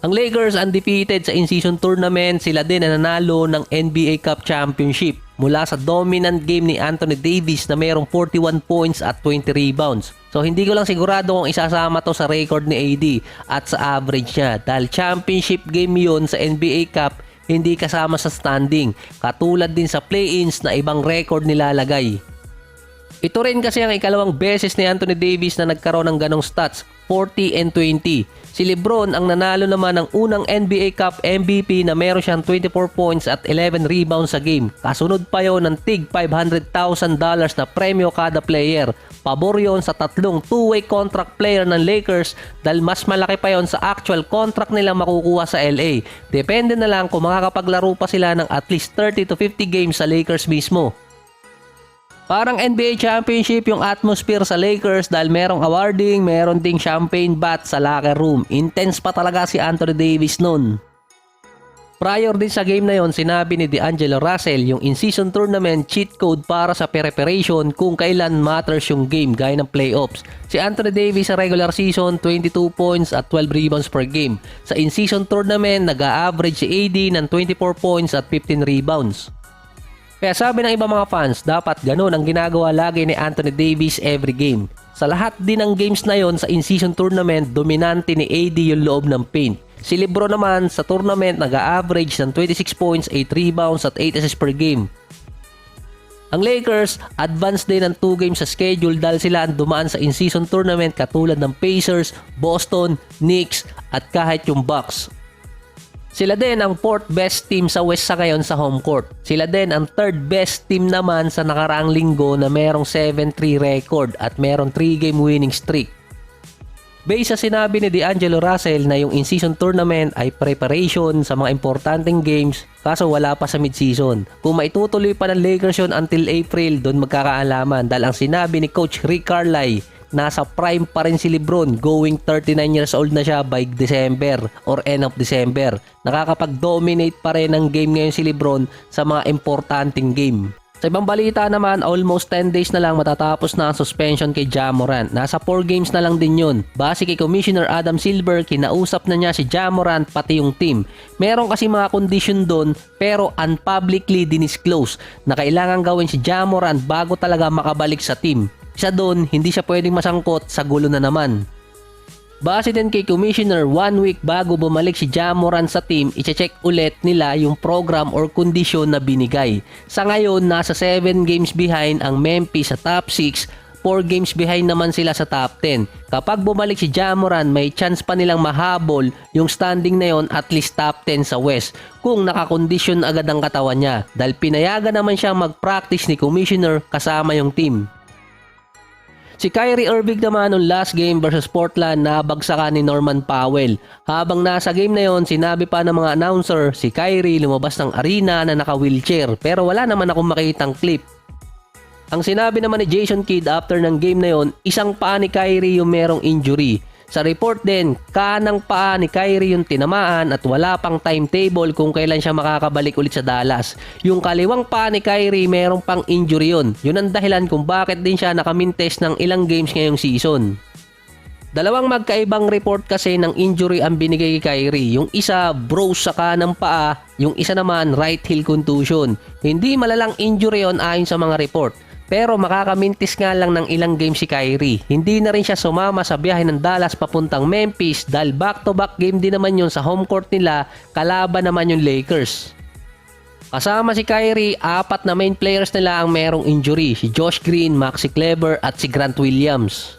Ang Lakers undefeated sa in-season tournament, sila din na nanalo ng NBA Cup Championship mula sa dominant game ni Anthony Davis na mayroong 41 points at 20 rebounds. So hindi ko lang sigurado kung isasama to sa record ni AD at sa average niya dahil championship game yun sa NBA Cup, hindi kasama sa standing, katulad din sa play-ins na ibang record nilalagay. Ito rin kasi ang ikalawang beses ni Anthony Davis na nagkaroon ng ganong stats, 40 and 20. Si LeBron ang nanalo naman ng unang NBA Cup MVP na meron siyang 24 points at 11 rebounds sa game. Kasunod pa yon ng tig $500,000 na premyo kada player. Pabor yon sa tatlong two-way contract player ng Lakers dahil mas malaki pa yon sa actual contract nila makukuha sa LA. Depende na lang kung makakapaglaro pa sila ng at least 30 to 50 games sa Lakers mismo. Parang NBA Championship yung atmosphere sa Lakers dahil merong awarding, meron ding champagne bath sa locker room. Intense pa talaga si Anthony Davis nun. Prior din sa game na yon, sinabi ni D'Angelo Russell yung in-season tournament cheat code para sa preparation kung kailan matters yung game gaya ng playoffs. Si Anthony Davis sa regular season, 22 points at 12 rebounds per game. Sa in-season tournament, nag-a-average si AD ng 24 points at 15 rebounds. Kaya sabi ng iba mga fans, dapat ganun ang ginagawa lagi ni Anthony Davis every game. Sa lahat din ng games na yon sa in-season tournament, dominante ni AD yung loob ng paint. Si LeBron naman sa tournament nag-a-average ng 26 points, 8 rebounds at 8 assists per game. Ang Lakers, advance din ng 2 games sa schedule dahil sila ang dumaan sa in-season tournament katulad ng Pacers, Boston, Knicks at kahit yung Bucks. Sila din ang 4th best team sa West sa ngayon sa home court. Sila din ang 3rd best team naman sa nakaraang linggo na merong 7-3 record at merong 3-game winning streak. Based sa sinabi ni D'Angelo Russell na yung in-season tournament ay preparation sa mga importanteng games kaso wala pa sa mid-season. Kung maitutuloy pa ng Lakers yun until April, doon magkakaalaman dahil ang sinabi ni Coach Rick Carlisle, nasa prime pa rin si LeBron, going 39 years old na siya by December or end of December. Nakakapag-dominate pa rin ng game ngayon si LeBron sa mga importanteng game. Sa ibang balita naman, almost 10 days na lang matatapos na ang suspension kay Ja Morant. Nasa 4 games na lang din yun. Base kay Commissioner Adam Silver, kinausap na niya si Ja Morant pati yung team. Meron kasi mga condition doon pero unpublicly dinisclose na kailangan gawin si Ja Morant bago talaga makabalik sa team. Isa doon, hindi siya pwedeng masangkot sa gulo na naman. Base din kay Commissioner, 1 week bago bumalik si Ja Morant sa team, i-check ulit nila yung program or kondisyon na binigay. Sa ngayon, nasa 7 games behind ang Memphis sa top 6, 4 games behind naman sila sa top 10. Kapag bumalik si Ja Morant, may chance pa nilang mahabol yung standing na yon at least top 10 sa West kung nakakondisyon agad ang katawan niya dahil pinayagan naman siya mag-practice ni Commissioner kasama yung team. Si Kyrie Irving naman noong last game versus Portland nabagsakan ni Norman Powell. Habang nasa game na yon, sinabi pa ng mga announcer si Kyrie lumabas ng arena na naka-wheelchair pero wala naman akong makitang clip. Ang sinabi naman ni Jason Kidd after ng game na yon, isang paa ni Kyrie yung merong injury. Sa report din, kanang paa ni Kyrie yung tinamaan at wala pang timetable kung kailan siya makakabalik ulit sa Dallas. Yung kaliwang paa ni Kyrie merong pang injury yun. Yun ang dahilan kung bakit din siya nakamintes ng ilang games ngayong season. Dalawang magkaibang report kasi ng injury ang binigay kay Kyrie. Yung isa, bruise sa kanang paa. Yung isa naman, right heel contusion. Hindi malalang injury yon ayon sa mga report. Pero makakamintis nga lang ng ilang games si Kyrie. Hindi na rin siya sumama sa biyahe ng Dallas papuntang Memphis dahil back-to-back game din naman yun sa home court nila, kalaban naman yung Lakers. Kasama si Kyrie, 4 na main players nila ang merong injury. Si Josh Green, Maxi Kleber at si Grant Williams.